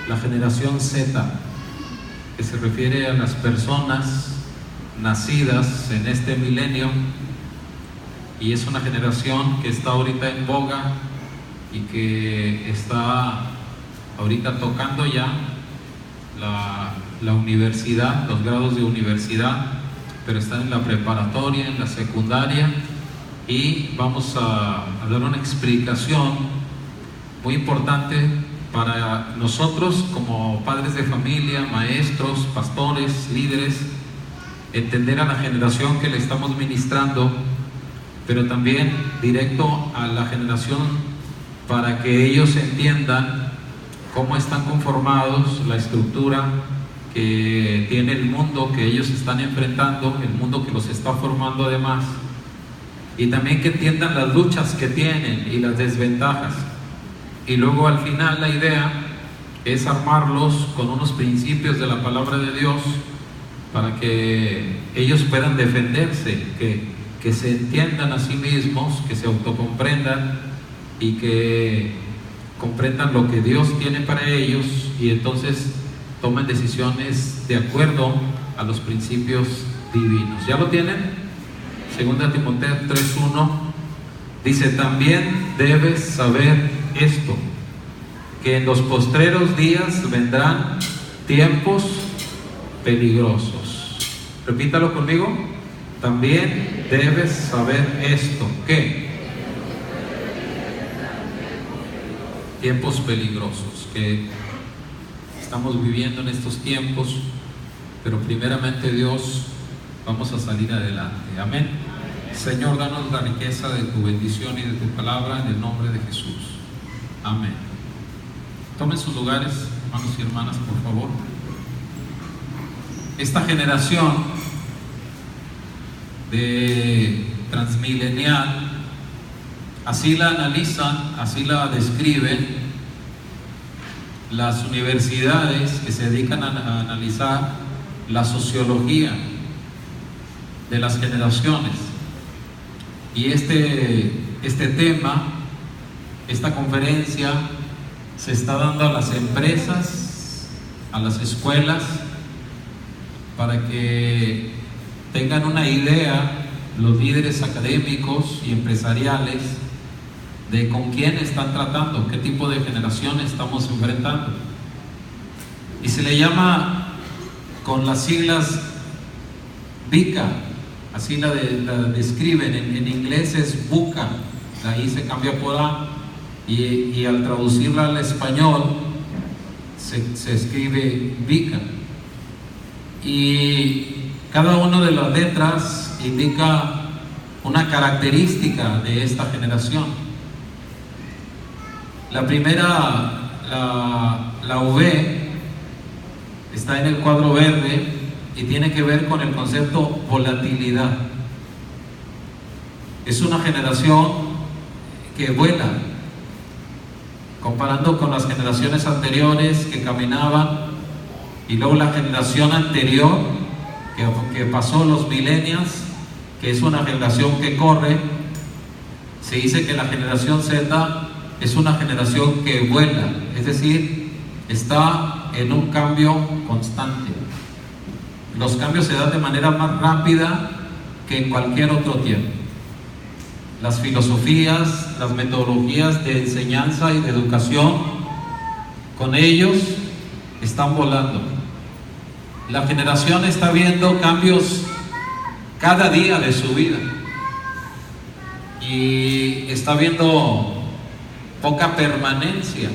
la generación Z, que se refiere a las personas nacidas en este milenio, y es una generación que está ahorita en boga y que está ahorita tocando ya la universidad, los grados de universidad, pero están en la preparatoria, en la secundaria, y vamos a dar una explicación muy importante para nosotros como padres de familia, maestros, pastores, líderes, entender a la generación que le estamos ministrando, pero también directo a la generación para que ellos entiendan cómo están conformados, la estructura que tiene el mundo que ellos están enfrentando, el mundo que los está formando además, y también que entiendan las luchas que tienen y las desventajas. Y luego al final la idea es armarlos con unos principios de la palabra de Dios para que ellos puedan defenderse, que se entiendan a sí mismos, que se autocomprendan y que comprendan lo que Dios tiene para ellos, y entonces tomen decisiones de acuerdo a los principios divinos. ¿Ya lo tienen? Segunda Timoteo 3:1 dice: también debes saber esto, que en los postreros días vendrán tiempos peligrosos. Repítalo conmigo. También debes saber esto. ¿Qué? Tiempos peligrosos, que estamos viviendo en estos tiempos, pero primeramente Dios, vamos a salir adelante. Amén. Señor, danos la riqueza de tu bendición y de tu palabra en el nombre de Jesús. Amén. Tomen sus lugares, hermanos y hermanas, por favor. Esta generación de transmilenial, así la analizan, así la describen las universidades que se dedican a analizar la sociología de las generaciones. Y este tema, esta conferencia, se está dando a las empresas, a las escuelas, para que tengan una idea los líderes académicos y empresariales de con quién están tratando, qué tipo de generación estamos enfrentando. Y se le llama con las siglas VICA, así la describen, en inglés es VUCA, ahí se cambia por A, y al traducirla al español se escribe VICA. Y cada una de las letras indica una característica de esta generación. La primera, la V, está en el cuadro verde y tiene que ver con el concepto volatilidad. Es una generación que vuela, comparando con las generaciones anteriores que caminaban, y luego la generación anterior que pasó, los millennials, que es una generación que corre. Se dice que la generación Z es una generación que vuela, es decir, está en un cambio constante. Los cambios se dan de manera más rápida que en cualquier otro tiempo. Las filosofías, las metodologías de enseñanza y de educación, con ellos están volando. La generación está viendo cambios cada día de su vida y está viendo poca permanencia.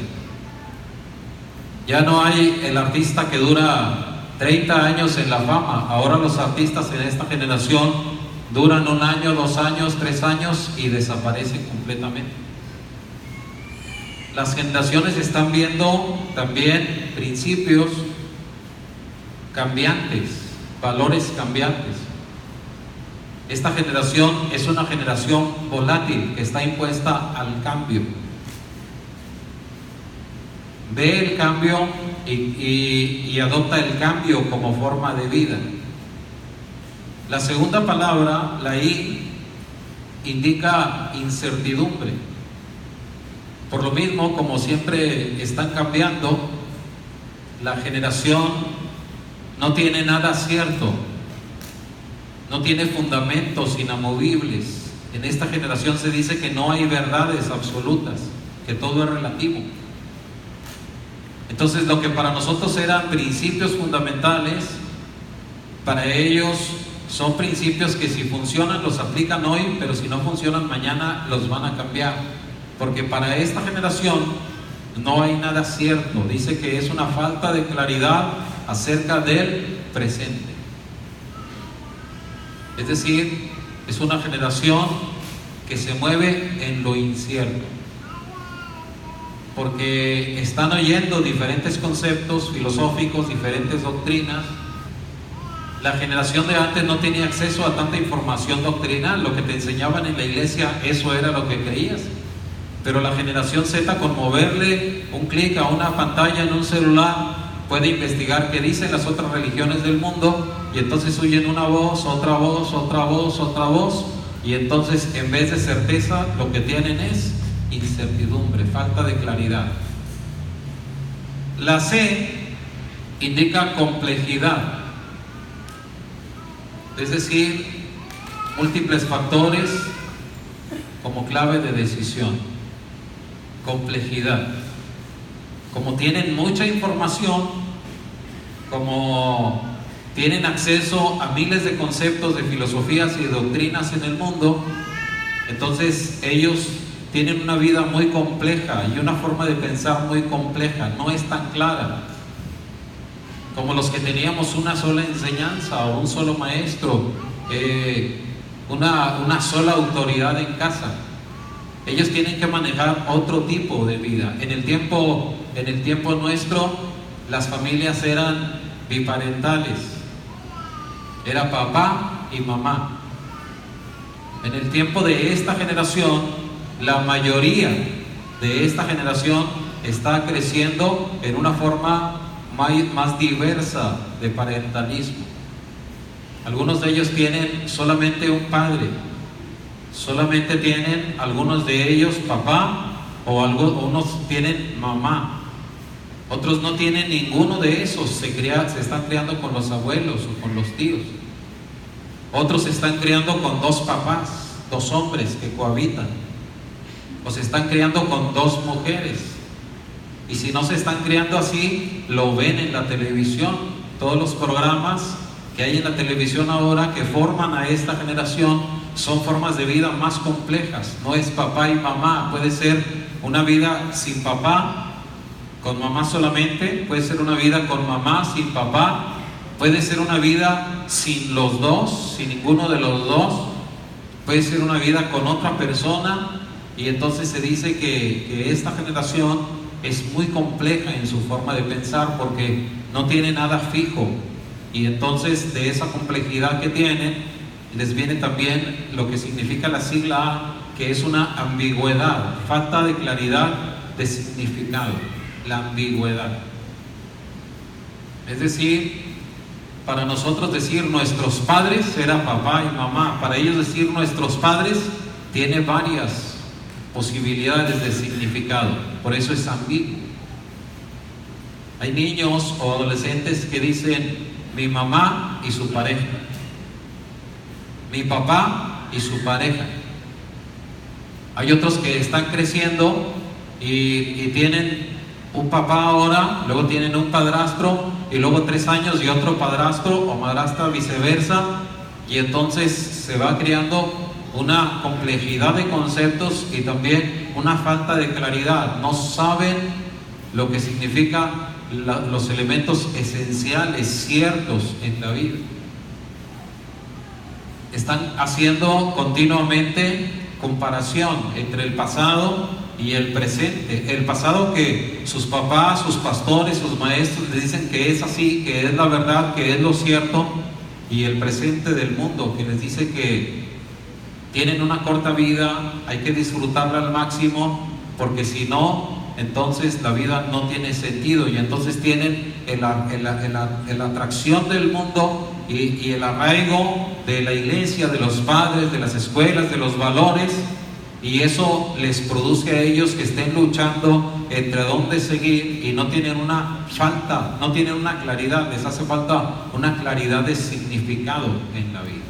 Ya no hay el artista que dura 30 años en la fama. Ahora los artistas en esta generación duran 1 año, 2 años, 3 años y desaparecen completamente. Las generaciones están viendo también principios cambiantes, valores cambiantes. Esta generación es una generación volátil que está impuesta al cambio. Ve el cambio y adopta el cambio como forma de vida. La segunda palabra, la I, indica incertidumbre. Por lo mismo, como siempre están cambiando, La generación no tiene nada cierto, no tiene fundamentos inamovibles. En esta generación se dice que no hay verdades absolutas, que todo es relativo. Entonces, lo que para nosotros eran principios fundamentales, para ellos son principios que si funcionan los aplican hoy, pero si no funcionan mañana los van a cambiar. Porque para esta generación no hay nada cierto. Dice que es una falta de claridad acerca del presente. Es decir, es una generación que se mueve en lo incierto, porque están oyendo diferentes conceptos filosóficos, diferentes doctrinas. La generación de antes no tenía acceso a tanta información doctrinal. Lo que te enseñaban en la iglesia, eso era lo que creías. Pero la generación Z, con moverle un clic a una pantalla en un celular, puede investigar qué dicen las otras religiones del mundo, y entonces oyen una voz, otra voz, otra voz, otra voz, y entonces en vez de certeza lo que tienen es incertidumbre, falta de claridad. La C indica complejidad, es decir, múltiples factores como clave de decisión. Complejidad. Como tienen mucha información, como tienen acceso a miles de conceptos de filosofías y doctrinas en el mundo, entonces ellos tienen una vida muy compleja y una forma de pensar muy compleja, no es tan clara como los que teníamos una sola enseñanza o un solo maestro, una sola autoridad en casa. Ellos tienen que manejar otro tipo de vida. En el tiempo nuestro, las familias eran biparentales, era papá y mamá. En el tiempo de esta generación, la mayoría de esta generación está creciendo en una forma más diversa de parentalismo. Algunos de ellos tienen solamente un padre, solamente tienen algunos de ellos papá, o unos tienen mamá, otros no tienen ninguno de esos, se están criando con los abuelos o con los tíos. Otros se están criando con dos papás, dos hombres que cohabitan, o se están criando con dos mujeres. Y si no se están criando así, lo ven en la televisión. Todos los programas que hay en la televisión ahora que forman a esta generación son formas de vida más complejas. No es papá y mamá, puede ser una vida sin papá, con mamá solamente, puede ser una vida con mamá, sin papá, puede ser una vida sin los dos, sin ninguno de los dos, puede ser una vida con otra persona. Y entonces se dice que esta generación es muy compleja en su forma de pensar porque no tiene nada fijo, y entonces de esa complejidad que tienen les viene también lo que significa la sigla A, que es una ambigüedad, falta de claridad de significado, la ambigüedad. Es decir, para nosotros decir nuestros padres era papá y mamá, para ellos decir nuestros padres tiene varias posibilidades de significado, por eso es ambiguo. Hay niños o adolescentes que dicen mi mamá y su pareja, mi papá y su pareja. Hay otros que están creciendo y tienen un papá ahora, luego tienen un padrastro, y luego 3 años y otro padrastro o madrastra, viceversa, y entonces se va creando una complejidad de conceptos y también una falta de claridad. No saben lo que significa los elementos esenciales, ciertos en la vida. Están haciendo continuamente comparación entre el pasado y el presente. El pasado que sus papás, sus pastores, sus maestros les dicen que es así, que es la verdad, que es lo cierto, y el presente del mundo que les dice que tienen una corta vida, hay que disfrutarla al máximo, porque si no, entonces la vida no tiene sentido. Y entonces tienen la atracción del mundo y el arraigo de la iglesia, de los padres, de las escuelas, de los valores, y eso les produce a ellos que estén luchando entre dónde seguir y no tienen una claridad, les hace falta una claridad de significado en la vida.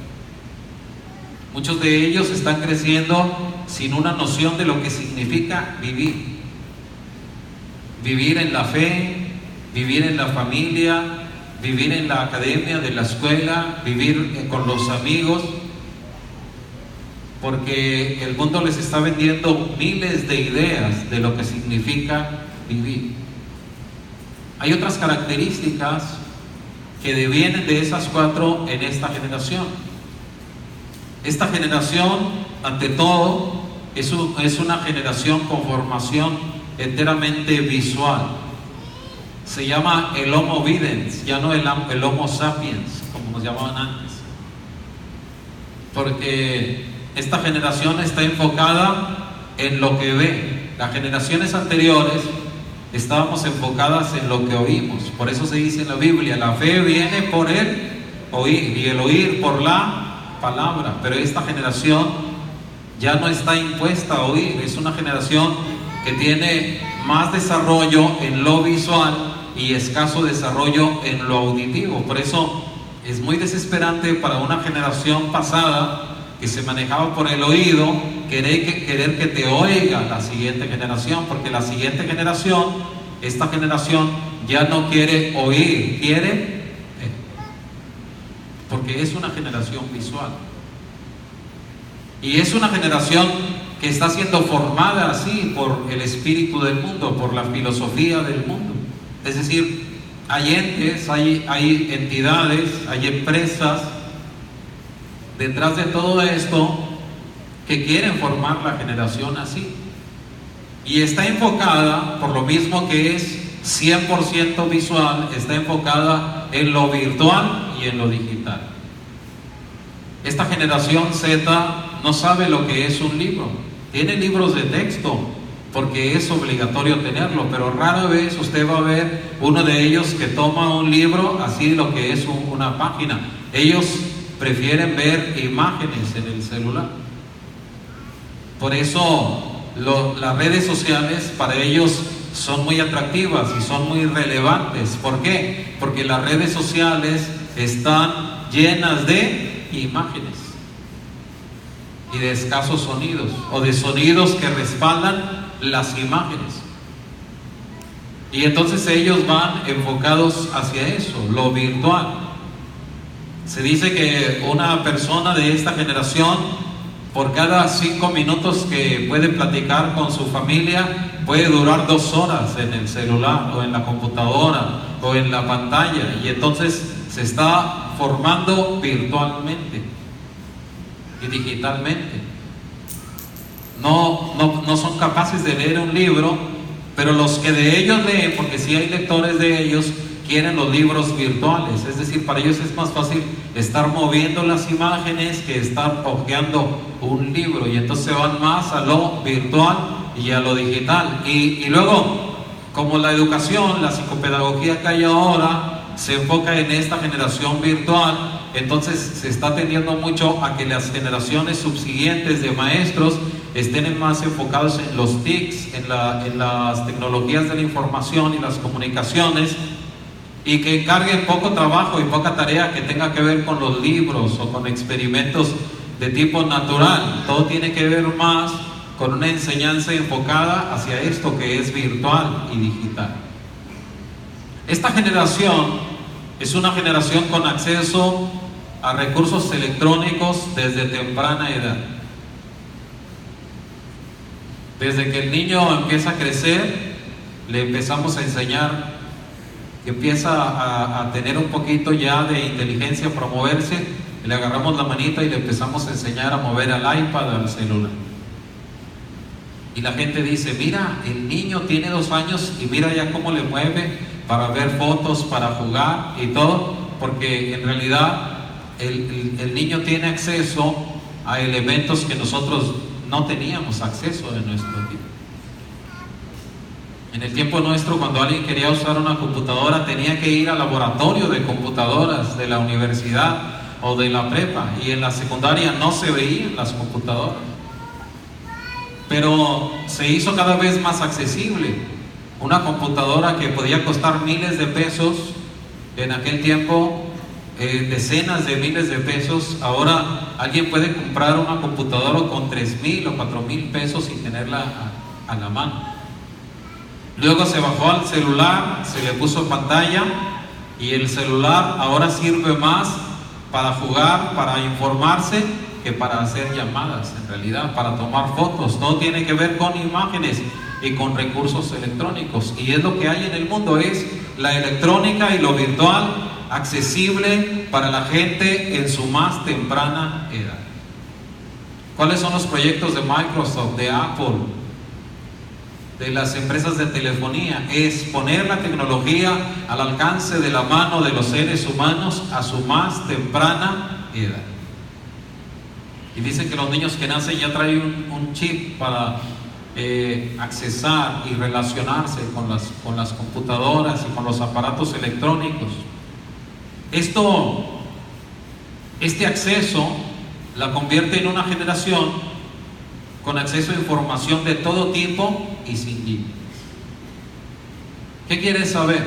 Muchos de ellos están creciendo sin una noción de lo que significa vivir. Vivir en la fe, vivir en la familia, vivir en la academia, de la escuela, vivir con los amigos, porque el mundo les está vendiendo miles de ideas de lo que significa vivir. Hay otras características que devienen de esas cuatro en esta generación. Esta generación, ante todo, es una generación con formación enteramente visual. Se llama el Homo videns, ya no el Homo sapiens, como nos llamaban antes. Porque esta generación está enfocada en lo que ve. Las generaciones anteriores estábamos enfocadas en lo que oímos. Por eso se dice en la Biblia, la fe viene por el oír y el oír por la palabra. Pero esta generación ya no está impuesta a oír. Es una generación que tiene más desarrollo en lo visual y escaso desarrollo en lo auditivo. Por eso es muy desesperante para una generación pasada que se manejaba por el oído, querer que te oiga la siguiente generación, porque la siguiente generación, esta generación ya no quiere oír, quiere porque es una generación visual. Y es una generación que está siendo formada así por el espíritu del mundo, por la filosofía del mundo. Es decir, hay entes, hay entidades, hay empresas detrás de todo esto que quieren formar la generación así. Y está enfocada, por lo mismo que es 100% visual, está enfocada en lo virtual y en lo digital. Esta generación Z no sabe lo que es un libro. Tiene libros de texto porque es obligatorio tenerlo, pero rara vez usted va a ver uno de ellos que toma un libro así, lo que es una página. Ellos prefieren ver imágenes en el celular. Por eso las redes sociales para ellos son muy atractivas y son muy relevantes. ¿Por qué? Porque las redes sociales están llenas de imágenes y de escasos sonidos, o de sonidos que respaldan las imágenes. Y entonces ellos van enfocados hacia eso, lo virtual. Se dice que una persona de esta generación, por cada 5 minutos que puede platicar con su familia, puede durar 2 horas en el celular o en la computadora o en la pantalla, y entonces se está formando virtualmente y digitalmente. No son capaces de leer un libro, pero los que de ellos leen, porque sí hay lectores de ellos, quieren los libros virtuales. Es decir, para ellos es más fácil estar moviendo las imágenes que estar hojeando un libro, y entonces se van más a lo virtual y a lo digital. Y luego, como la educación, la psicopedagogía que hay ahora se enfoca en esta generación virtual, entonces se está tendiendo mucho a que las generaciones subsiguientes de maestros estén más enfocados en los TICs, en las tecnologías de la información y las comunicaciones, y que encarguen poco trabajo y poca tarea que tenga que ver con los libros o con experimentos de tipo natural. Todo tiene que ver más con una enseñanza enfocada hacia esto que es virtual y digital. Esta generación es una generación con acceso a recursos electrónicos desde temprana edad. Desde que el niño empieza a crecer, le empezamos a enseñar, que empieza a tener un poquito ya de inteligencia para moverse, le agarramos la manita y le empezamos a enseñar a mover al iPad, al celular. Y la gente dice, mira, el niño tiene 2 años y mira ya cómo le mueve para ver fotos, para jugar y todo, porque en realidad el niño tiene acceso a elementos que nosotros no teníamos acceso en nuestro tiempo. En el tiempo nuestro, cuando alguien quería usar una computadora, tenía que ir al laboratorio de computadoras de la universidad o de la prepa, y en la secundaria no se veían las computadoras. pero se hizo cada vez más accesible. Una computadora que podía costar miles de pesos en aquel tiempo, decenas de miles de pesos, ahora alguien puede comprar una computadora con 3,000 o 4,000 pesos y tenerla a la mano. Luego se bajó al celular, se le puso pantalla, y el celular ahora sirve más para jugar, para informarse, que para hacer llamadas, en realidad, para tomar fotos. Todo tiene que ver con imágenes y con recursos electrónicos, y es lo que hay en el mundo, es la electrónica y lo virtual accesible para la gente en su más temprana edad. ¿Cuáles son los proyectos de Microsoft, de Apple, de las empresas de telefonía? Es poner la tecnología al alcance de la mano de los seres humanos a su más temprana edad. Y dicen que los niños que nacen ya traen un chip para accesar y relacionarse con las computadoras y con los aparatos electrónicos. Este acceso la convierte en una generación con acceso a información de todo tipo y sin límites. ¿Qué quieres saber?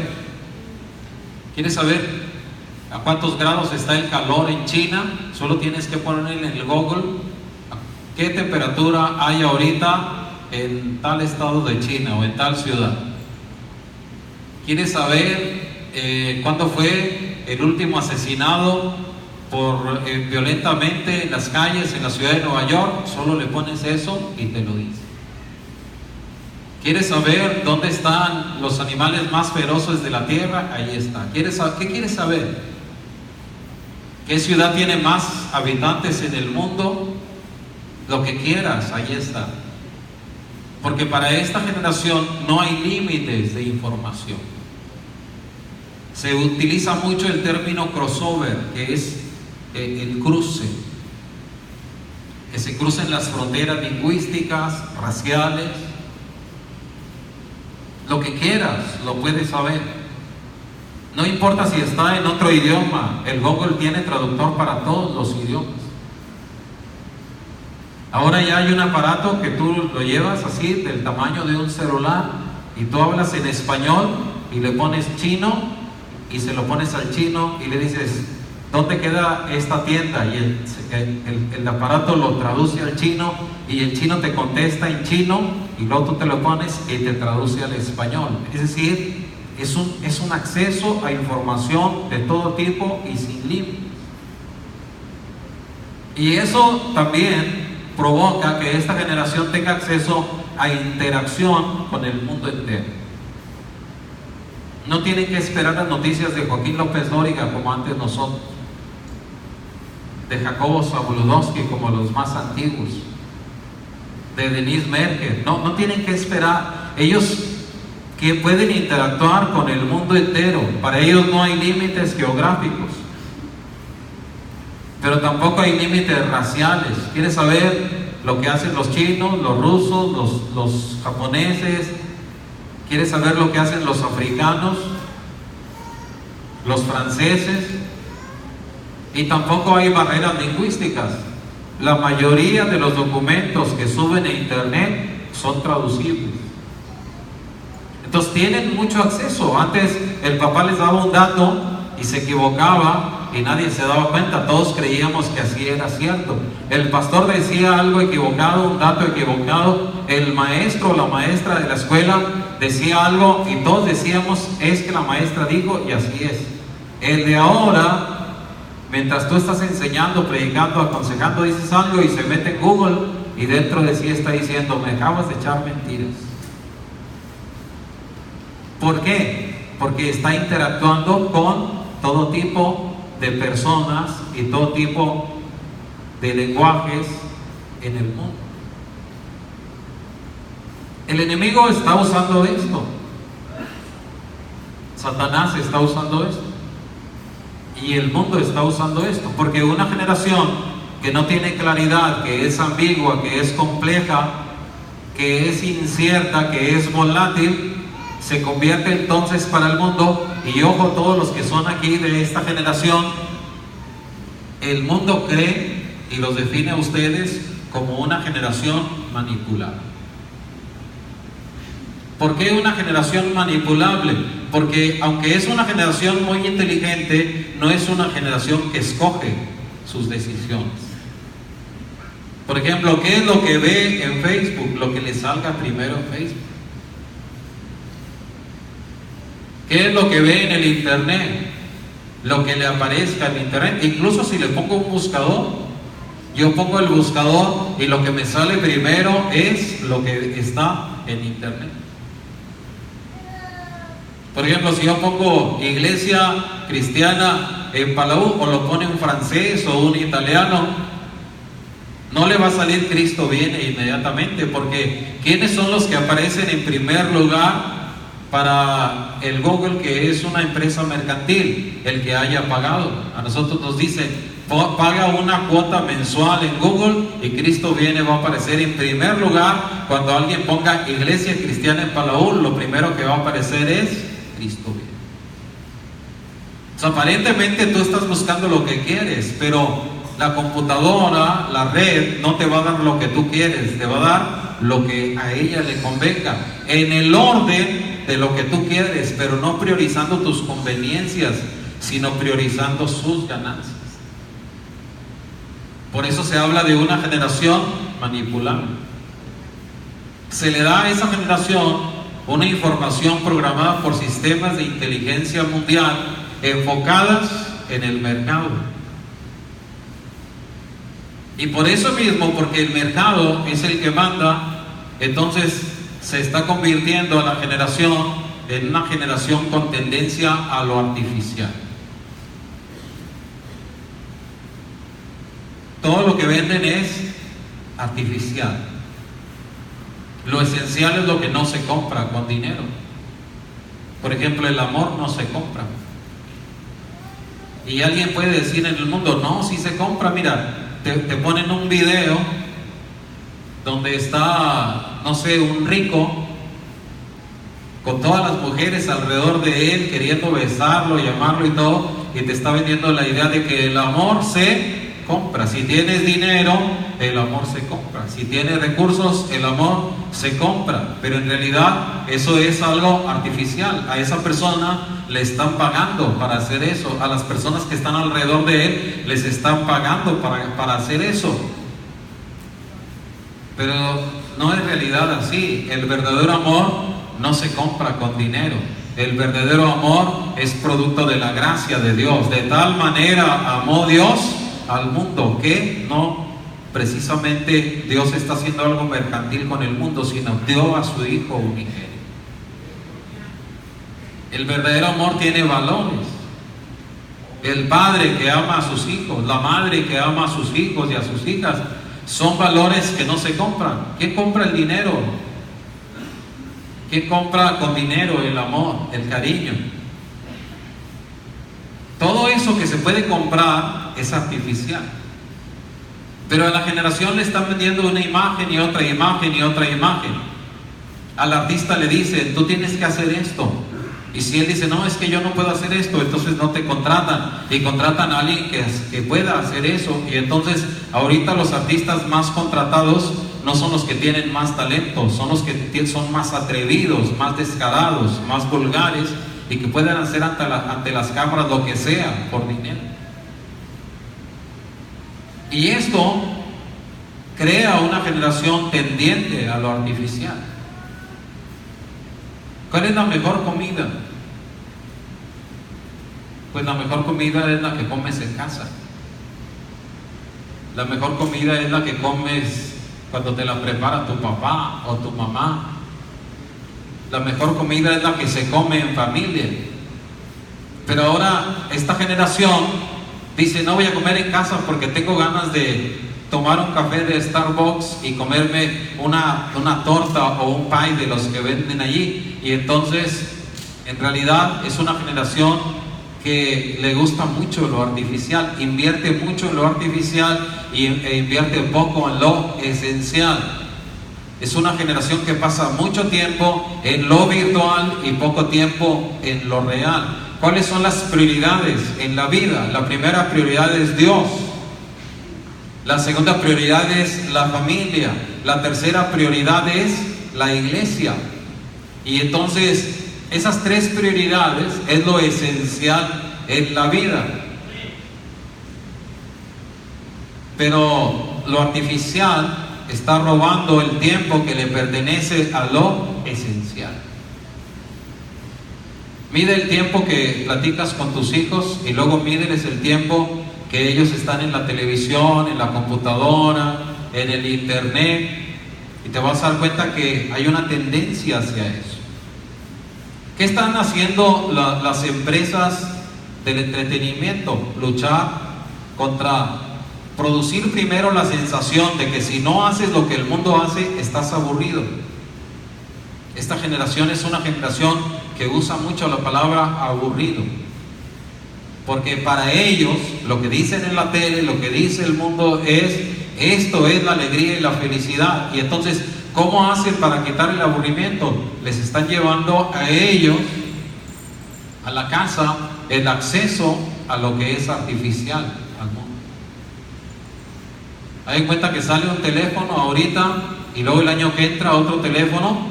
¿Quieres saber a cuántos grados está el calor en China? Solo tienes que poner en el Google qué temperatura hay ahorita en tal estado de China o en tal ciudad. ¿Quieres saber cuándo fue el último asesinado violentamente en las calles en la ciudad de Nueva York? Solo le pones eso y te lo dice. ¿Quieres saber dónde están los animales más feroces de la tierra? Ahí está. ¿Qué quieres saber? ¿Qué ciudad tiene más habitantes en el mundo? Lo que quieras, ahí está. Porque para esta generación no hay límites de información. Se utiliza mucho el término crossover, que es el cruce, que se crucen las fronteras lingüísticas, raciales. Lo que quieras lo puedes saber. No importa si está en otro idioma, el Google tiene traductor para todos los idiomas. Ahora ya hay un aparato que tú lo llevas así, del tamaño de un celular, y tú hablas en español y le pones chino, y se lo pones al chino y le dices, ¿dónde queda esta tienda? Y el aparato lo traduce al chino, y el chino te contesta en chino, y luego tú te lo pones y te traduce al español. Es decir, es un acceso a información de todo tipo y sin límites. Y eso también provoca que esta generación tenga acceso a interacción con el mundo entero. No tienen que esperar las noticias de Joaquín López Dóriga como antes nosotros, de Jacobo Zabludowski como los más antiguos, de Denise Merkel. No tienen que esperar. Ellos que pueden interactuar con el mundo entero. Para ellos no hay límites geográficos, pero tampoco hay límites raciales. ¿Quieres saber lo que hacen los chinos, los rusos, los japoneses? ¿Quieres saber lo que hacen los africanos, los franceses? Y tampoco hay barreras lingüísticas. La mayoría de los documentos que suben a internet son traducibles. Entonces tienen mucho acceso. Antes el papá les daba un dato y se equivocaba y nadie se daba cuenta, todos creíamos que así era cierto. El pastor decía algo equivocado, un dato equivocado, el maestro o la maestra de la escuela decía algo y todos decíamos, es que la maestra dijo, y así es. El de ahora, mientras tú estás enseñando, predicando, aconsejando, dices algo y se mete en Google y dentro de sí está diciendo, me acabas de echar mentiras. ¿Por qué? Porque está interactuando con todo tipo de personas y todo tipo de lenguajes en el mundo. El enemigo está usando esto. Satanás está usando esto. Y el mundo está usando esto. Porque una generación que no tiene claridad, que es ambigua, que es compleja, que es incierta, que es volátil, se convierte entonces para el mundo. Y ojo, todos los que son aquí de esta generación, el mundo cree y los define a ustedes como una generación manipulada. ¿Por qué una generación manipulable? Porque aunque es una generación muy inteligente, no es una generación que escoge sus decisiones. Por ejemplo, ¿qué es lo que ve en Facebook? Lo que le salga primero en Facebook. ¿Qué es lo que ve en el internet? Lo que le aparezca en internet. Incluso si le pongo un buscador, yo pongo el buscador y lo que me sale primero es lo que está en internet. Por ejemplo, si yo pongo iglesia cristiana en Palau, o lo pone un francés o un italiano, no le va a salir Cristo viene inmediatamente, porque ¿quiénes son los que aparecen en primer lugar para el Google, que es una empresa mercantil? El que haya pagado. A nosotros nos dicen, paga una cuota mensual en Google y Cristo viene va a aparecer en primer lugar. Cuando alguien ponga iglesia cristiana en Palau, lo primero que va a aparecer es Cristo viene. O sea, aparentemente tú estás buscando lo que quieres, pero la computadora, la red, no te va a dar lo que tú quieres, te va a dar lo que a ella le convenga, en el orden de lo que tú quieres, pero no priorizando tus conveniencias, sino priorizando sus ganancias. Por eso se habla de una generación manipulable. Se le da a esa generación una información programada por sistemas de inteligencia mundial enfocadas en el mercado. Y por eso mismo, porque el mercado es el que manda, entonces se está convirtiendo a la generación en una generación con tendencia a lo artificial. Todo lo que venden es artificial. Lo esencial es lo que no se compra con dinero. Por ejemplo, el amor no se compra. Y alguien puede decir en el mundo, no, sí se compra. Mira, te ponen un video donde está, no sé, un rico con todas las mujeres alrededor de él queriendo besarlo, llamarlo y todo, y te está vendiendo la idea de que el amor se compra. Si tienes dinero, el amor se compra. Si tienes recursos, el amor se compra. Pero en realidad eso es algo artificial. A esa persona le están pagando para hacer eso. A las personas que están alrededor de él les están pagando para hacer eso. Pero no es realidad así. El verdadero amor no se compra con dinero. El verdadero amor es producto de la gracia de Dios. De tal manera amó Dios al mundo que no precisamente Dios está haciendo algo mercantil con el mundo, sino dio a su Hijo unigénito. El verdadero amor tiene valores. El padre que ama a sus hijos, la madre que ama a sus hijos y a sus hijas, son valores que no se compran. ¿Quién compra el dinero? ¿Quién compra con dinero el amor, el cariño? Todo eso que se puede comprar es artificial. Pero a la generación le están vendiendo una imagen y otra imagen y otra imagen. Al artista le dicen, tú tienes que hacer esto. Y si él dice, no, es que yo no puedo hacer esto, entonces no te contratan. Y contratan a alguien que pueda hacer eso. Y entonces ahorita los artistas más contratados no son los que tienen más talento, son los que son más atrevidos, más descarados, más vulgares, y que pueden hacer ante las cámaras lo que sea por dinero. Y esto crea una generación tendiente a lo artificial. ¿Cuál es la mejor comida? Pues la mejor comida es la que comes en casa. La mejor comida es la que comes cuando te la prepara tu papá o tu mamá. La mejor comida es la que se come en familia. Pero ahora esta generación dice, no voy a comer en casa porque tengo ganas de tomar un café de Starbucks y comerme una torta o un pie de los que venden allí. Y entonces, en realidad, es una generación que le gusta mucho lo artificial, invierte mucho en lo artificial e invierte poco en lo esencial. Es una generación que pasa mucho tiempo en lo virtual y poco tiempo en lo real. ¿Cuáles son las prioridades en la vida? La primera prioridad es Dios. La segunda prioridad es la familia. La tercera prioridad es la iglesia. Y entonces esas tres prioridades es lo esencial en la vida. Pero lo artificial está robando el tiempo que le pertenece a lo esencial. Mide el tiempo que platicas con tus hijos y luego mídeles el tiempo que ellos están en la televisión, en la computadora, en el internet, y te vas a dar cuenta que hay una tendencia hacia eso. ¿Qué están haciendo las empresas del entretenimiento? Luchar contra, producir primero la sensación de que si no haces lo que el mundo hace, estás aburrido. Esta generación es una generación que usa mucho la palabra aburrido, porque para ellos lo que dicen en la tele, lo que dice el mundo es: esto es la alegría y la felicidad. Y entonces, ¿cómo hacen para quitar el aburrimiento? Les están llevando a ellos, a la casa, el acceso a lo que es artificial, al mundo. Hay en cuenta que sale un teléfono ahorita y luego el año que entra otro teléfono,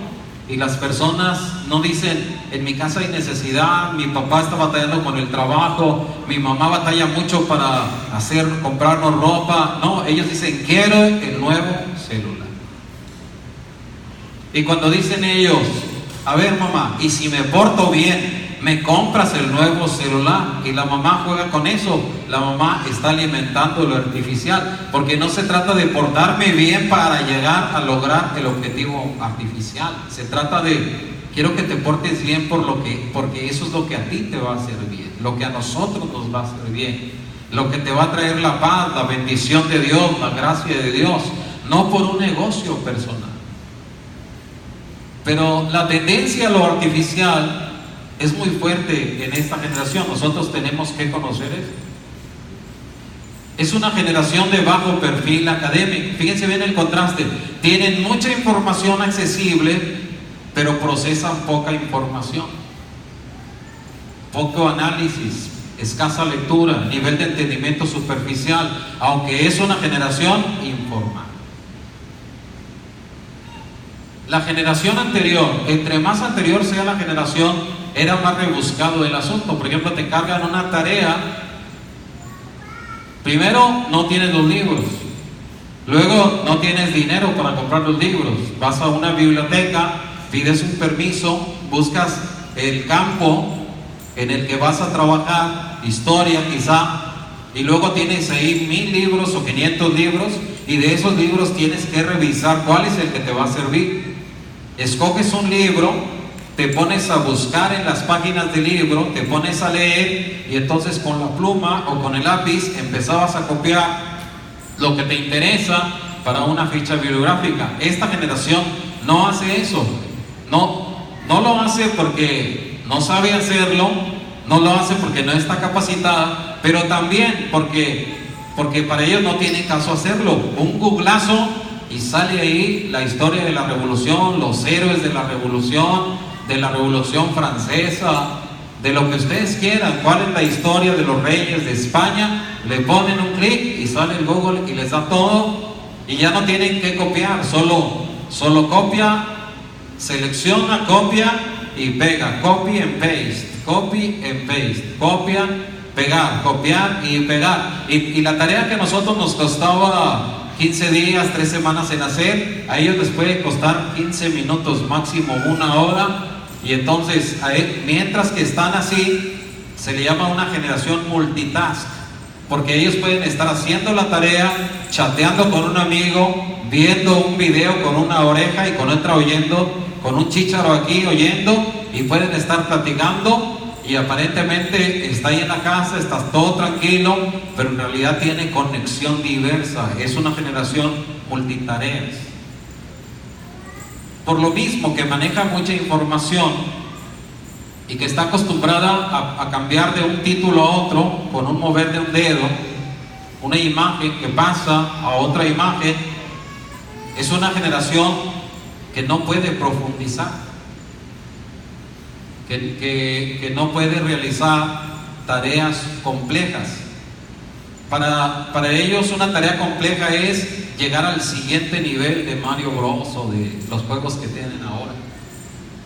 y las personas no dicen: en mi casa hay necesidad, mi papá está batallando con el trabajo, mi mamá batalla mucho para comprarnos ropa. No, ellos dicen: quiero el nuevo celular. Y cuando dicen ellos: a ver, mamá, y si me porto bien, me compras el nuevo celular, y la mamá juega con eso, la mamá está alimentando lo artificial, porque no se trata de portarme bien para llegar a lograr el objetivo artificial. Se trata de: quiero que te portes bien porque eso es lo que a ti te va a hacer bien, lo que a nosotros nos va a hacer bien, lo que te va a traer la paz, la bendición de Dios, la gracia de Dios, no por un negocio personal. Pero la tendencia a lo artificial es muy fuerte en esta generación. Nosotros tenemos que conocer eso. Es una generación de bajo perfil académico. Fíjense bien el contraste. Tienen mucha información accesible, pero procesan poca información, poco análisis, escasa lectura, nivel de entendimiento superficial, aunque es una generación informal. La generación anterior, entre más anterior sea la generación, era más rebuscado el asunto. Por ejemplo, te cargan una tarea, primero no tienes los libros, luego no tienes dinero para comprar los libros, vas a una biblioteca, pides un permiso, buscas el campo en el que vas a trabajar, historia quizá, y luego tienes ahí 1000 libros o 500 libros, y de esos libros tienes que revisar cuál es el que te va a servir. Escoges un libro, te pones a buscar en las páginas del libro, te pones a leer, y entonces con la pluma o con el lápiz empezabas a copiar lo que te interesa para una ficha bibliográfica. Esta generación no hace eso. No lo hace porque no sabe hacerlo, no lo hace porque no está capacitada, pero también porque para ellos no tiene caso hacerlo. Un googlazo y sale ahí la historia de la revolución, los héroes de la revolución francesa, de lo que ustedes quieran. ¿Cuál es la historia de los reyes de España? Le ponen un clic y sale el Google y les da todo, y ya no tienen que copiar, solo copia, selecciona, copia y pega, copy and paste, copia, pegar, copiar y pegar. Y la tarea que a nosotros nos costaba 15 días, 3 semanas en hacer, a ellos les puede costar 15 minutos, máximo 1 hora. Y entonces, mientras que están así, se le llama una generación multitask, porque ellos pueden estar haciendo la tarea, chateando con un amigo, viendo un video con una oreja y con otra oyendo, con un chícharo aquí oyendo, y pueden estar platicando, y aparentemente está ahí en la casa, está todo tranquilo, pero en realidad tiene conexión diversa. Es una generación multitareas. Por lo mismo que maneja mucha información y que está acostumbrada a cambiar de un título a otro con un mover de un dedo, una imagen que pasa a otra imagen, es una generación que no puede profundizar, que no puede realizar tareas complejas. Para ellos una tarea compleja es llegar al siguiente nivel de Mario Bros o de los juegos que tienen ahora.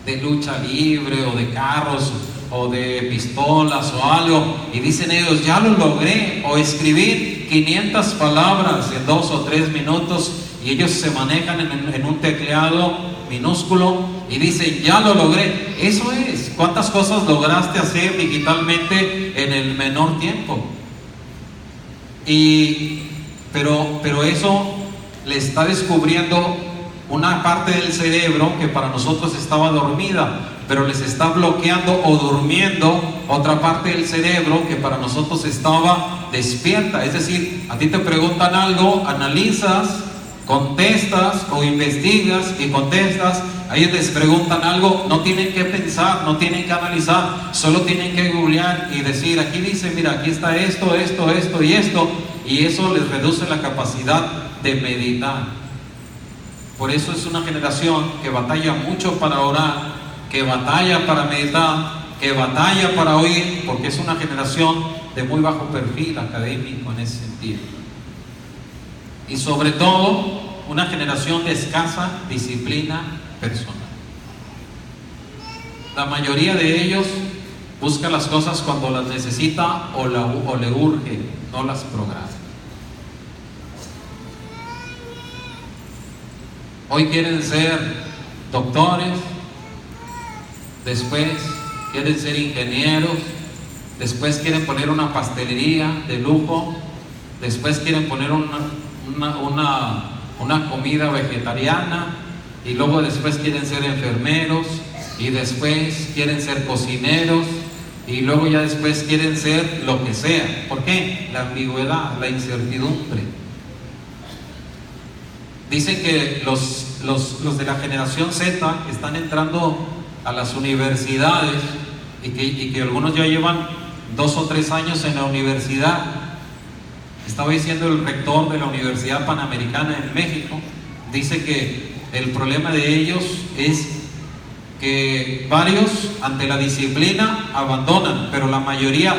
de lucha libre o de carros o de pistolas o algo, y dicen ellos, ya lo logré, o escribir 500 palabras en 2 o 3 minutos, y ellos se manejan en un teclado minúsculo y dicen, ya lo logré. Eso es, ¿cuántas cosas lograste hacer digitalmente en el menor tiempo? Pero eso le está descubriendo una parte del cerebro que para nosotros estaba dormida, pero les está bloqueando o durmiendo otra parte del cerebro que para nosotros estaba despierta. Es decir, a ti te preguntan algo, analizas, contestas o investigas y contestas. A ellos les preguntan algo, no tienen que pensar, no tienen que analizar, solo tienen que googlear y decir, aquí dice, mira, aquí está esto, esto, esto y esto, y eso les reduce la capacidad de meditar. Por eso es una generación que batalla mucho para orar, que batalla para meditar, que batalla para oír, porque es una generación de muy bajo perfil académico en ese sentido. Y sobre todo, una generación de escasa disciplina personal. La mayoría de ellos busca las cosas cuando las necesita o le urge, no las programa. Hoy quieren ser doctores, después quieren ser ingenieros, después quieren poner una pastelería de lujo, después quieren poner una comida vegetariana, y luego después quieren ser enfermeros, y después quieren ser cocineros, y luego ya después quieren ser lo que sea. ¿Por qué? La ambigüedad, la incertidumbre. Dicen que los de la generación Z están entrando a las universidades y que algunos ya llevan 2 o 3 años en la universidad. Estaba diciendo el rector de la Universidad Panamericana en México, dice que el problema de ellos es que varios ante la disciplina abandonan, pero la mayoría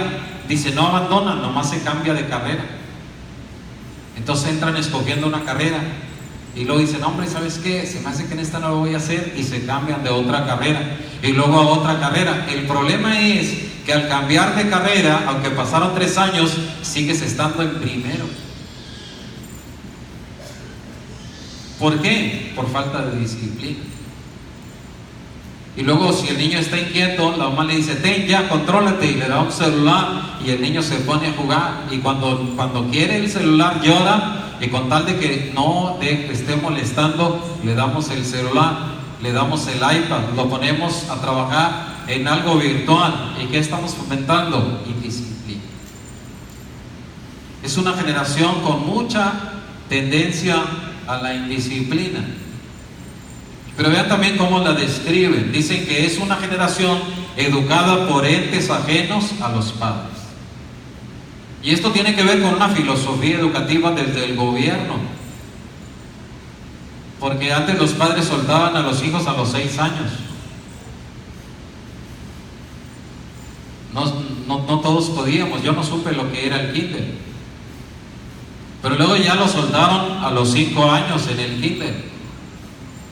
dice no abandonan, nomás se cambia de carrera. Entonces entran escogiendo una carrera y luego dicen, hombre, ¿sabes qué? Se me hace que en esta no lo voy a hacer, y se cambian de otra carrera y luego a otra carrera. El problema es que al cambiar de carrera, aunque pasaron 3 años, sigues estando en primero. ¿Por qué? Por falta de disciplina. Y luego si el niño está inquieto, la mamá le dice, ten ya, contrólate, y le da un celular, y el niño se pone a jugar, y cuando quiere el celular llora, y con tal de que no esté molestando, le damos el celular, le damos el iPad, lo ponemos a trabajar en algo virtual. ¿Y qué estamos fomentando? Indisciplina. Es una generación con mucha tendencia a la indisciplina. Pero vean también cómo la describen. Dicen que es una generación educada por entes ajenos a los padres. Y esto tiene que ver con una filosofía educativa desde el gobierno. Porque antes los padres soltaban a los hijos a los 6 años. No todos podíamos, yo no supe lo que era el kinder. Pero luego ya lo soltaron a los 5 años en el kinder.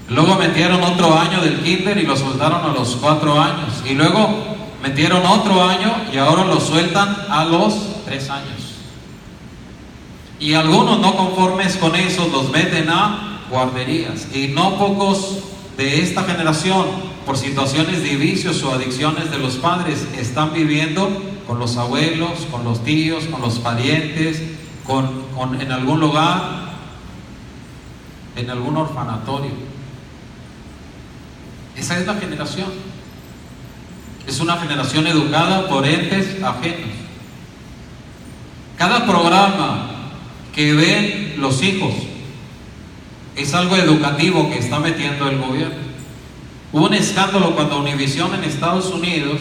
Luego metieron otro año del kinder y lo soltaron a los 4 años. Y luego metieron otro año y ahora lo sueltan a los 3 años. Y algunos no conformes con eso los meten a guarderías. Y no pocos de esta generación, por situaciones de vicios o adicciones de los padres, están viviendo con los abuelos, con los tíos, con los parientes, en algún lugar, en algún orfanatorio. Esa es la generación. Es una generación educada por entes ajenos. Cada programa que ven los hijos es algo educativo que está metiendo el gobierno. Hubo un escándalo cuando Univision en Estados Unidos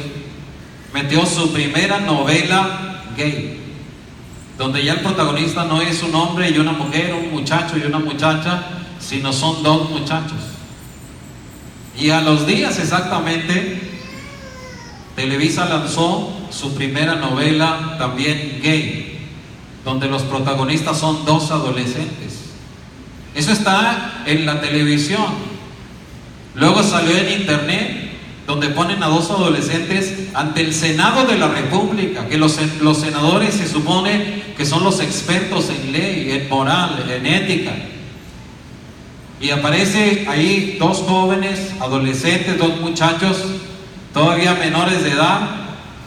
metió su primera novela gay, donde ya el protagonista no es un hombre y una mujer, un muchacho y una muchacha, sino son 2 muchachos. Y a los días exactamente, Televisa lanzó su primera novela también gay, donde los protagonistas son 2 adolescentes. Eso está en la televisión. Luego salió en internet donde ponen a dos adolescentes ante el Senado de la República, que los senadores se supone que son los expertos en ley, en moral, en ética. Y aparece ahí dos jóvenes, adolescentes, dos muchachos, todavía menores de edad,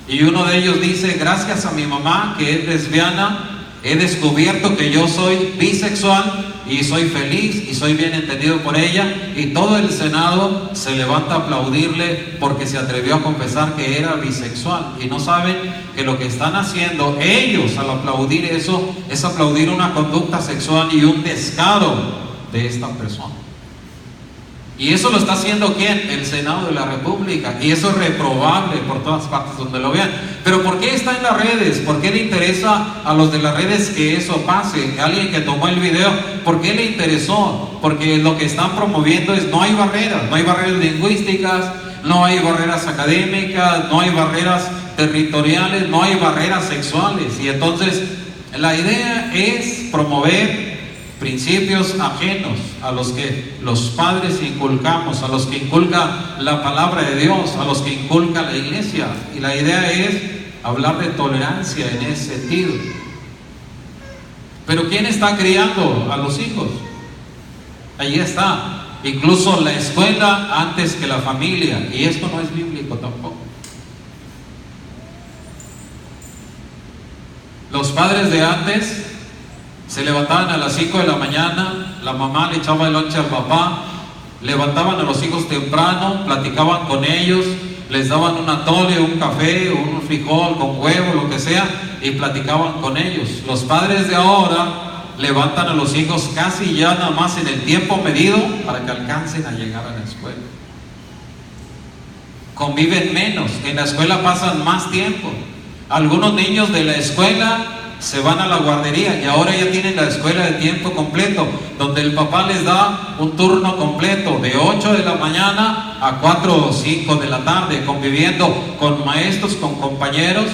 y uno de ellos dice: gracias a mi mamá, que es lesbiana, he descubierto que yo soy bisexual y soy feliz y soy bien entendido por ella. Y todo el Senado se levanta a aplaudirle porque se atrevió a confesar que era bisexual. Y no saben que lo que están haciendo ellos al aplaudir eso es aplaudir una conducta sexual y un descaro de esta persona. Y eso lo está haciendo ¿quién? El Senado de la República. Y eso es reprobable por todas partes donde lo vean. Pero ¿por qué está en las redes? ¿Por qué le interesa a los de las redes que eso pase? Alguien que tomó el video, ¿por qué le interesó? Porque lo que están promoviendo es: no hay barreras lingüísticas, no hay barreras académicas, no hay barreras territoriales, no hay barreras sexuales. Y entonces la idea es promover principios ajenos a los que los padres inculcamos, a los que inculca la palabra de Dios, a los que inculca la iglesia. Y la idea es hablar de tolerancia en ese sentido. Pero ¿quién está criando a los hijos? Ahí está. Incluso la escuela antes que la familia. Y esto no es bíblico tampoco. Los padres de antes se levantaban a las 5 de la mañana, la mamá le echaba el lonche al papá, levantaban a los hijos temprano, platicaban con ellos, les daban un atole, un café, un frijol con huevo, lo que sea, y platicaban con ellos. Los padres de ahora levantan a los hijos casi ya nada más en el tiempo medido para que alcancen a llegar a la escuela. Conviven menos, en la escuela pasan más tiempo. Algunos niños de la escuela se van a la guardería y ahora ya tienen la escuela de tiempo completo, donde el papá les da un turno completo de 8 de la mañana a 4 o 5 de la tarde, conviviendo con maestros, con compañeros,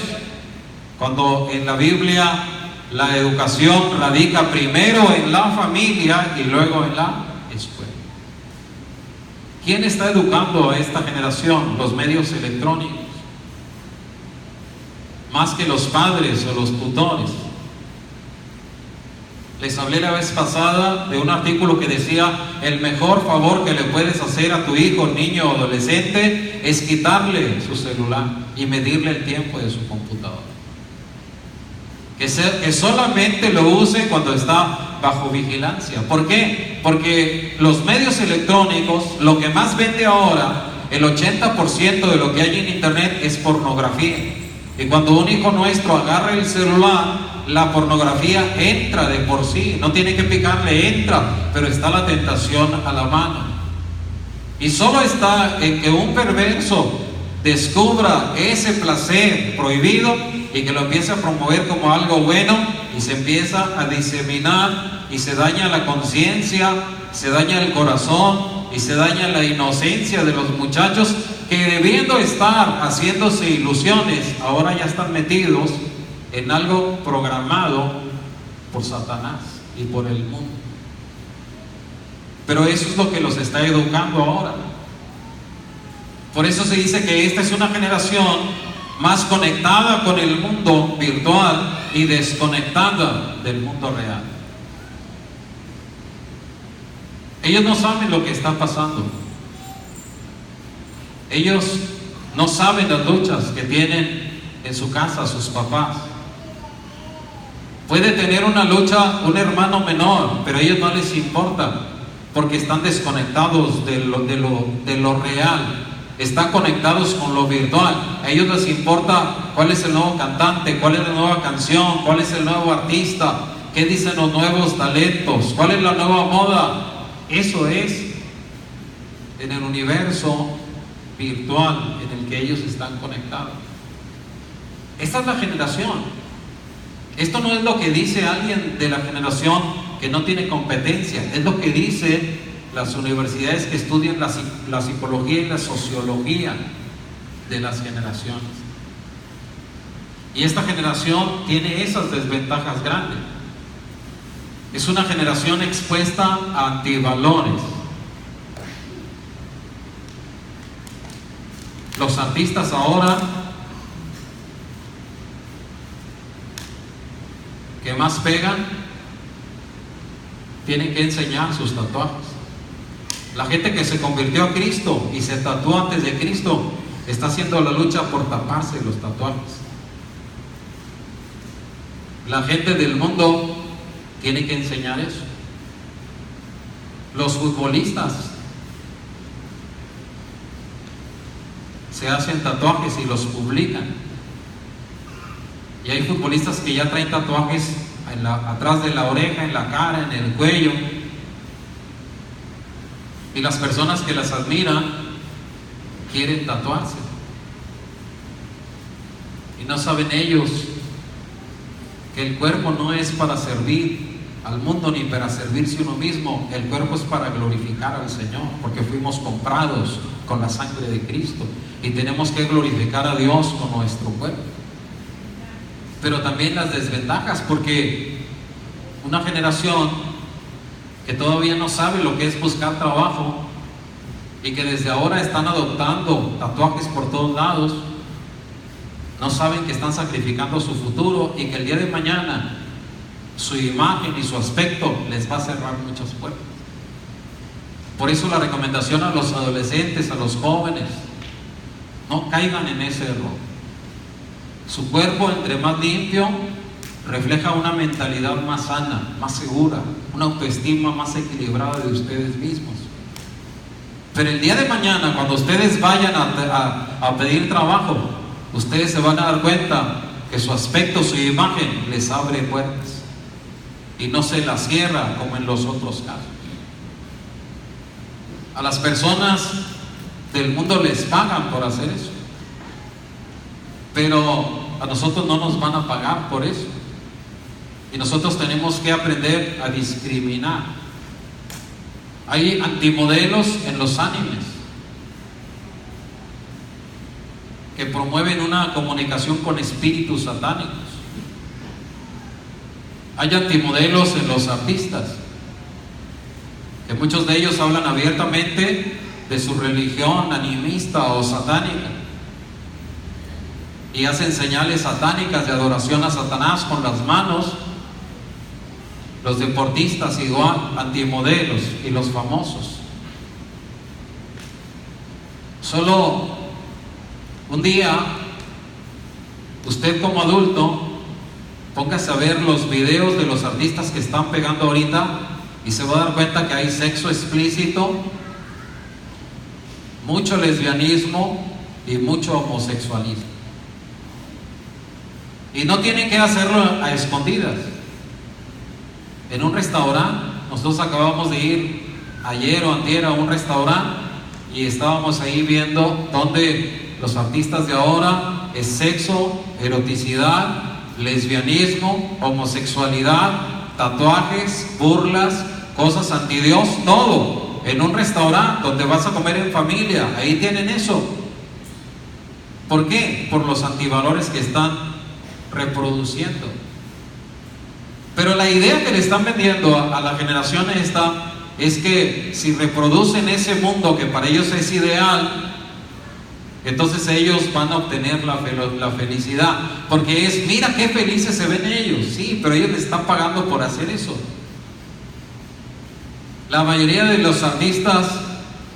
cuando en la Biblia la educación radica primero en la familia y luego en la escuela. ¿Quién está educando a esta generación? Los medios electrónicos, más que los padres o los tutores. Les hablé la vez pasada de un artículo que decía: el mejor favor que le puedes hacer a tu hijo, niño o adolescente, es quitarle su celular y medirle el tiempo de su computadora. Que solamente lo use cuando está bajo vigilancia. ¿Por qué? Porque los medios electrónicos, lo que más vende ahora, el 80% de lo que hay en internet es pornografía. Y cuando un hijo nuestro agarra el celular, la pornografía entra de por sí, no tiene que picarle, entra, pero está la tentación a la mano. Y solo está en que un perverso descubra ese placer prohibido y que lo empiece a promover como algo bueno, y se empieza a diseminar y se daña la conciencia, se daña el corazón y se daña la inocencia de los muchachos, que debiendo estar haciéndose ilusiones, ahora ya están metidos en algo programado por Satanás y por el mundo. Pero eso es lo que los está educando ahora. Por eso se dice que esta es una generación más conectada con el mundo virtual y desconectada del mundo real. Ellos no saben lo que está pasando. Ellos no saben las luchas que tienen en su casa sus papás. Puede tener una lucha un hermano menor, pero a ellos no les importa, porque están desconectados de lo real. Están conectados con lo virtual. A ellos les importa cuál es el nuevo cantante, cuál es la nueva canción, cuál es el nuevo artista, qué dicen los nuevos talentos, cuál es la nueva moda. Eso es en el universo virtual en el que ellos están conectados. Esta es la generación. Esto no es lo que dice alguien de la generación que no tiene competencia, es lo que dice las universidades que estudian la psicología y la sociología de las generaciones. Y esta generación tiene esas desventajas grandes. Es una generación expuesta a antivalores. Los artistas ahora que más pegan tienen que enseñar sus tatuajes. La gente que se convirtió a Cristo y se tatuó antes de Cristo está haciendo la lucha por taparse los tatuajes. La gente del mundo tiene que enseñar eso. Los futbolistas se hacen tatuajes y los publican. Y hay futbolistas que ya traen tatuajes atrás de la oreja, en la cara, en el cuello. Y las personas que las admiran quieren tatuarse. Y no saben ellos que el cuerpo no es para servir al mundo ni para servirse uno mismo. El cuerpo es para glorificar al Señor, porque fuimos comprados con la sangre de Cristo y tenemos que glorificar a Dios con nuestro cuerpo. Pero también las desventajas, porque una generación que todavía no sabe lo que es buscar trabajo y que desde ahora están adoptando tatuajes por todos lados, no saben que están sacrificando su futuro y que el día de mañana su imagen y su aspecto les va a cerrar muchas puertas. Por eso la recomendación a los adolescentes, a los jóvenes, no caigan en ese error. Su cuerpo, entre más limpio, refleja una mentalidad más sana, más segura, una autoestima más equilibrada de ustedes mismos. Pero el día de mañana, cuando ustedes vayan a pedir trabajo, ustedes se van a dar cuenta que su aspecto, su imagen les abre puertas y no se las cierra como en los otros casos. A las personas del mundo les pagan por hacer eso, pero a nosotros no nos van a pagar por eso. Y nosotros tenemos que aprender a discriminar. Hay antimodelos en los animes que promueven una comunicación con espíritus satánicos. Hay antimodelos en los artistas, que muchos de ellos hablan abiertamente de su religión animista o satánica y hacen señales satánicas de adoración a Satanás con las manos. Los deportistas igual, antimodelos, y los famosos. Solo un día, usted como adulto, póngase a ver los videos de los artistas que están pegando ahorita y se va a dar cuenta que hay sexo explícito, mucho lesbianismo y mucho homosexualismo. Y no tienen que hacerlo a escondidas. En un restaurante, nosotros acabamos de ir ayer o antier a un restaurante y estábamos ahí viendo donde los artistas de ahora es sexo, eroticidad, lesbianismo, homosexualidad, tatuajes, burlas, cosas anti Dios, todo en un restaurante donde vas a comer en familia. Ahí tienen eso. ¿Por qué? Por los antivalores que están reproduciendo. Pero la idea que le están vendiendo a la generación esta es que si reproducen ese mundo que para ellos es ideal, entonces ellos van a obtener la felicidad. Porque es, mira qué felices se ven ellos. Sí, pero ellos le están pagando por hacer eso. La mayoría de los artistas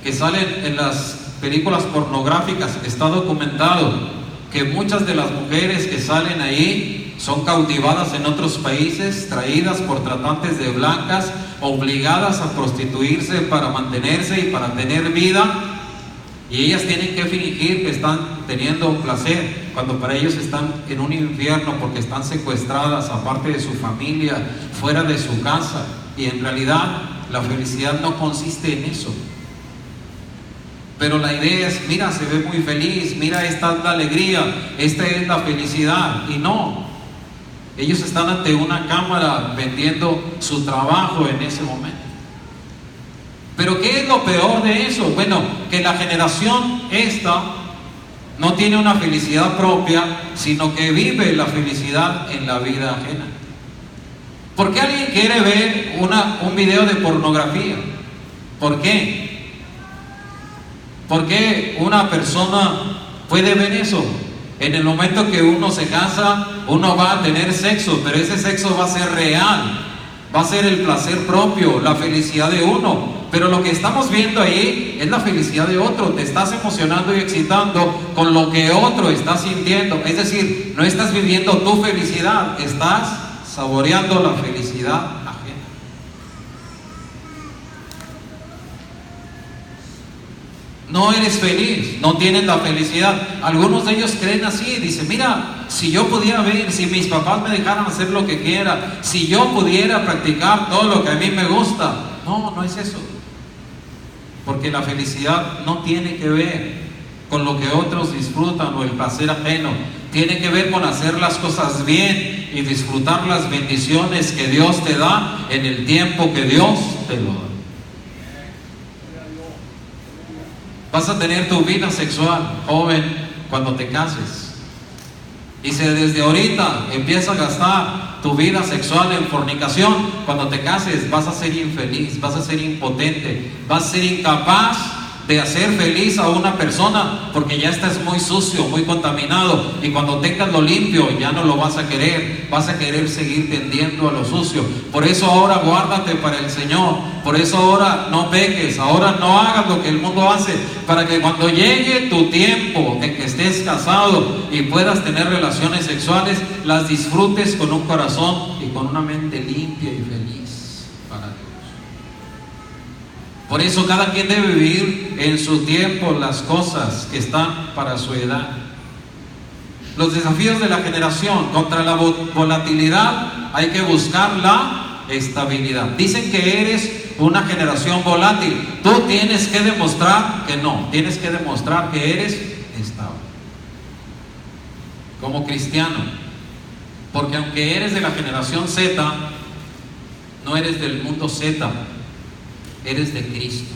que salen en las películas pornográficas, está documentado que muchas de las mujeres que salen ahí son cautivadas en otros países, traídas por tratantes de blancas, obligadas a prostituirse para mantenerse y para tener vida, y ellas tienen que fingir que están teniendo placer, cuando para ellos están en un infierno porque están secuestradas, aparte de su familia, fuera de su casa, y en realidad la felicidad no consiste en eso. Pero la idea es, mira, se ve muy feliz, mira, esta es la alegría, esta es la felicidad, y no. Ellos están ante una cámara vendiendo su trabajo en ese momento. Pero ¿qué es lo peor de eso? Bueno, que la generación esta no tiene una felicidad propia, sino que vive la felicidad en la vida ajena. ¿Por qué alguien quiere ver un video de pornografía? ¿Por qué? ¿Por qué una persona puede ver eso. En el momento que uno se casa, uno va a tener sexo, pero ese sexo va a ser real, va a ser el placer propio, la felicidad de uno. Pero lo que estamos viendo ahí es la felicidad de otro. Te estás emocionando y excitando con lo que otro está sintiendo. Es decir, no estás viviendo tu felicidad, estás saboreando la felicidad ajena. No eres feliz, no tienes la felicidad. Algunos de ellos creen así, dicen, mira, si yo pudiera ver, si mis papás me dejaran hacer lo que quiera, si yo pudiera practicar todo lo que a mí me gusta. No, no es eso. Porque la felicidad no tiene que ver con lo que otros disfrutan o el placer ajeno. Tiene que ver con hacer las cosas bien y disfrutar las bendiciones que Dios te da en el tiempo que Dios te lo da. Vas a tener tu vida sexual, joven, cuando te cases. Y si desde ahorita empiezas a gastar tu vida sexual en fornicación, cuando te cases vas a ser infeliz, vas a ser impotente, vas a ser incapaz de hacer feliz a una persona porque ya estás muy sucio, muy contaminado, y cuando tengas lo limpio ya no lo vas a querer seguir tendiendo a lo sucio. Por eso ahora guárdate para el Señor, por eso ahora no peques, ahora no hagas lo que el mundo hace, para que cuando llegue tu tiempo en que estés casado y puedas tener relaciones sexuales, las disfrutes con un corazón y con una mente limpia y feliz para Dios. Por eso cada quien debe vivir en su tiempo las cosas que están para su edad. Los desafíos de la generación: contra la volatilidad hay que buscar la estabilidad. Dicen que eres una generación volátil. Tú tienes que demostrar que no, tienes que demostrar que eres estable como cristiano, porque aunque eres de la generación Z, no eres del mundo Z, eres de Cristo.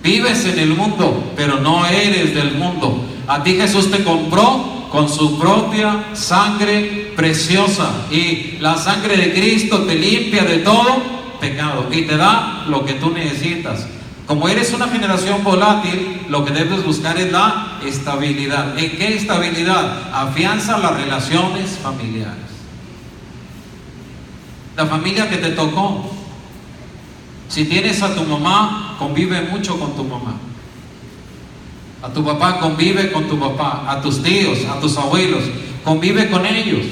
Vives en el mundo, pero no eres del mundo. A ti Jesús te compró con su propia sangre preciosa, y la sangre de Cristo te limpia de todo pecado y te da lo que tú necesitas. Como eres una generación volátil, lo que debes buscar es la estabilidad. ¿En qué estabilidad? Afianza las relaciones familiares. La familia que te tocó. Si tienes a tu mamá, convive mucho con tu mamá. A tu papá, convive con tu papá. A tus tíos, a tus abuelos, convive con ellos.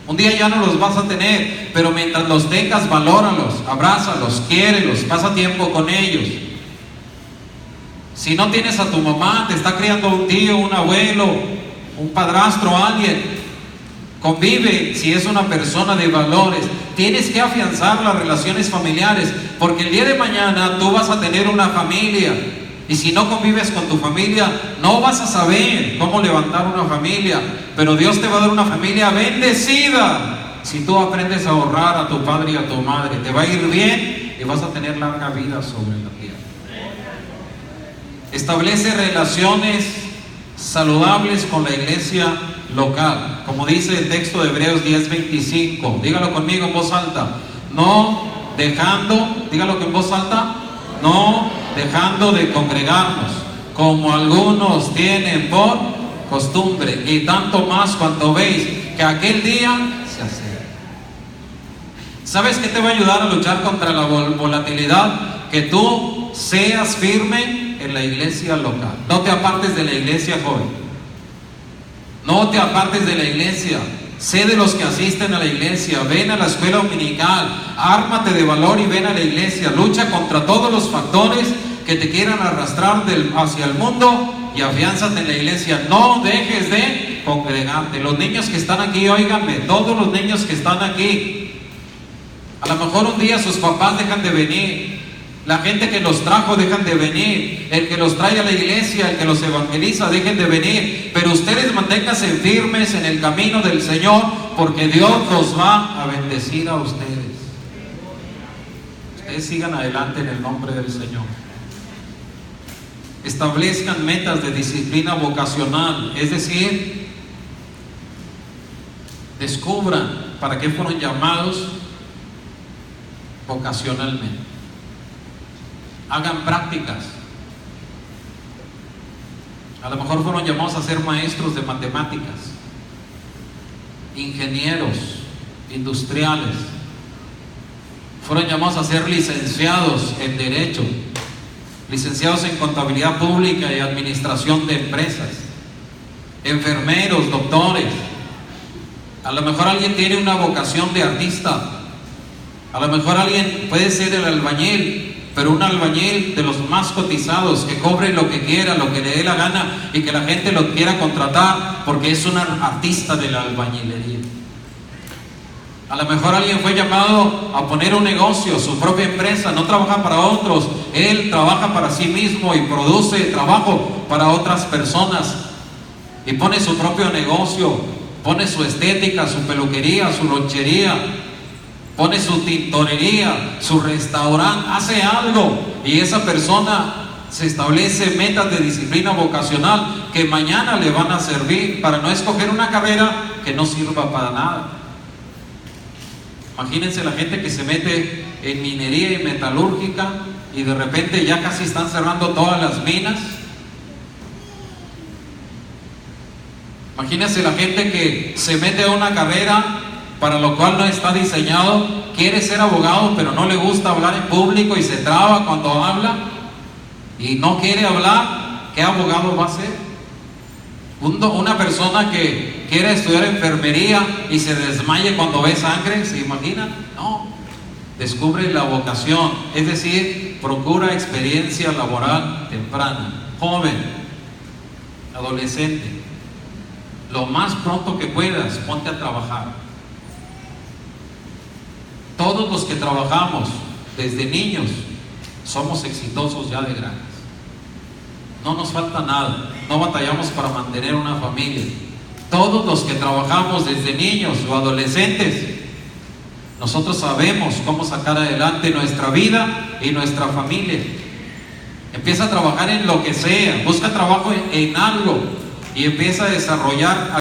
Un día ya no los vas a tener, pero mientras los tengas, valóralos, abrázalos, quiérelos, pasa tiempo con ellos. Si no tienes a tu mamá, te está criando un tío, un abuelo, un padrastro, alguien. Convive si es una persona de valores. Tienes que afianzar las relaciones familiares, porque el día de mañana tú vas a tener una familia, y si no convives con tu familia, no vas a saber cómo levantar una familia. Pero Dios te va a dar una familia bendecida si tú aprendes a honrar a tu padre y a tu madre. Te va a ir bien y vas a tener larga vida sobre la tierra. Establece relaciones saludables con la iglesia local, como dice el texto de Hebreos 10:25. Dígalo conmigo en voz alta. Dígalo en voz alta. No dejando de congregarnos, como algunos tienen por costumbre, y tanto más cuando veis que aquel día se acerca. ¿Sabes qué te va a ayudar a luchar contra la volatilidad? Que tú seas firme en la iglesia local. No te apartes de la iglesia, joven. No te apartes de la iglesia. Sé de los que asisten a la iglesia. Ven a la escuela dominical. Ármate de valor y ven a la iglesia. Lucha contra todos los factores que te quieran arrastrar hacia el mundo, y afiánzate en la iglesia. No dejes de congregarte. Los niños que están aquí, óiganme, todos los niños que están aquí, a lo mejor un día sus papás dejan de venir. La gente que los trajo dejan de venir. El que los trae a la iglesia, el que los evangeliza, dejen de venir. Pero ustedes manténganse firmes en el camino del Señor, porque Dios los va a bendecir a ustedes. Ustedes sigan adelante en el nombre del Señor. Establezcan metas de disciplina vocacional, es decir, descubran para qué fueron llamados vocacionalmente. Hagan prácticas. A lo mejor fueron llamados a ser maestros de matemáticas, ingenieros, industriales. Fueron llamados a ser licenciados en Derecho, licenciados en Contabilidad Pública y Administración de Empresas, enfermeros, doctores. A lo mejor alguien tiene una vocación de artista. A lo mejor alguien puede ser el albañil, pero un albañil de los más cotizados, que cobre lo que quiera, lo que le dé la gana, y que la gente lo quiera contratar porque es un artista de la albañilería. A lo mejor alguien fue llamado a poner un negocio, su propia empresa, no trabaja para otros, él trabaja para sí mismo y produce trabajo para otras personas, y pone su propio negocio, pone su estética, su peluquería, su lonchería, pone su tintorería, su restaurante, hace algo, y esa persona se establece metas de disciplina vocacional que mañana le van a servir, para no escoger una carrera que no sirva para nada. Imagínense la gente que se mete en minería y metalúrgica y de repente ya casi están cerrando todas las minas. Imagínense la gente que se mete a una carrera para lo cual no está diseñado, quiere ser abogado pero no le gusta hablar en público y se traba cuando habla y no quiere hablar. ¿Qué abogado va a ser? Una persona que quiere estudiar enfermería y se desmaye cuando ve sangre, ¿se imaginan? No, descubre la vocación, es decir, procura experiencia laboral temprana. Joven, adolescente, lo más pronto que puedas, ponte a trabajar. Todos los que trabajamos desde niños somos exitosos ya de grandes. No nos falta nada, no batallamos para mantener una familia. Todos los que trabajamos desde niños o adolescentes, nosotros sabemos cómo sacar adelante nuestra vida y nuestra familia. Empieza a trabajar en lo que sea, busca trabajo en algo y empieza a desarrollar